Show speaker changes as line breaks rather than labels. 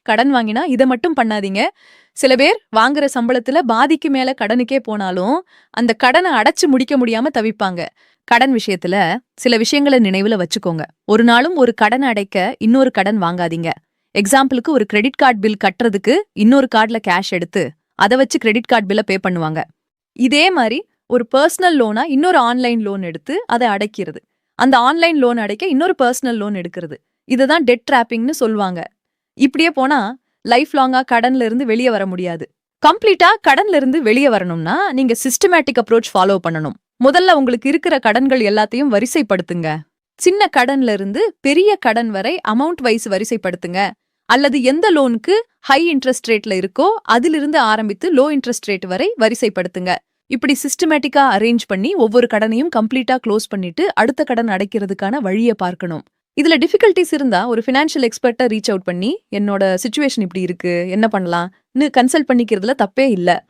கடன் வாங்கினா இத மட்டும் பண்ணாதீங்க. சில பேர் வாங்குற சம்பளத்துல பாதிக்கு மேல கடனுக்கே போனாலும், அந்த கடன அடைச்சு முடிக்க முடியாம தவிப்பாங்க. கடன் விஷயத்துல சில விஷயங்கள நினைவுல வச்சுக்கோங்க. ஒரு நாளும் ஒரு கடன் அடைக்க இன்னொரு கடன் வாங்காதீங்க. எக்ஸாம்பிளுக்கு ஒரு கிரெடிட் கார்டு பில் கட்டுறதுக்கு இன்னொரு கார்டுல கேஷ் எடுத்து, அத வச்சு கிரெடிட் கார்டு பில்ல பே பண்ணுவாங்க. இதே மாரி ஒரு பெர்சனல் லோனா இன்னொரு ஆன்லைன் லோன் எடுத்து அத அடைக்கிறது. அந்த ஆன்லைன் லோன் அடைக்க இன்னொரு பெர்சனல் லோன் எடுக்கிறது. இததான் டெட் டிராப்பிங்னு சொல்வாங்க. இப்படியே போனா லைஃப் லாங்கா கடன்ல இருந்து வெளிய வர முடியாது. கம்ப்ளீட்டா கடன்ல இருந்து வெளிய வரணும்னா நீங்க சிஸ்டமேட்டிக் அப்ரோச் ஃபாலோ பண்ணணும். முதல்ல உங்களுக்கு இருக்கிற கடன்கள் எல்லாத்தையும் வரிசைப்படுத்துங்க. சின்ன கடன்ல இருந்து பெரிய கடன் வரை அமௌண்ட் வைஸ் வரிசைப்படுத்துங்க. அல்லது எந்த லோனுக்கு ஹை இன்ட்ரெஸ்ட் ரேட்ல இருக்கோ அதிலிருந்து ஆரம்பித்து லோ இன்ட்ரெஸ்ட் ரேட் வரை வரிசைப்படுத்துங்க. இப்படி சிஸ்டமேட்டிக்கா அரேஞ்ச் பண்ணி ஒவ்வொரு கடனையும் கம்ப்ளீட்டா க்ளோஸ் பண்ணிட்டு அடுத்த கடன் அடைக்கிறதுக்கான வழிய பார்க்கணும். இதுல டிஃபிகல்டிஸ் இருந்தா ஒரு ஃபினான்ஷியல் எக்ஸ்பர்ட்ட ரீச் அவுட் பண்ணி என்னோட சிச்சுவேஷன் இப்படி இருக்கு, என்ன பண்ணலாம்னு கன்சல்ட் பண்ணிக்கிறதுல தப்பே இல்ல.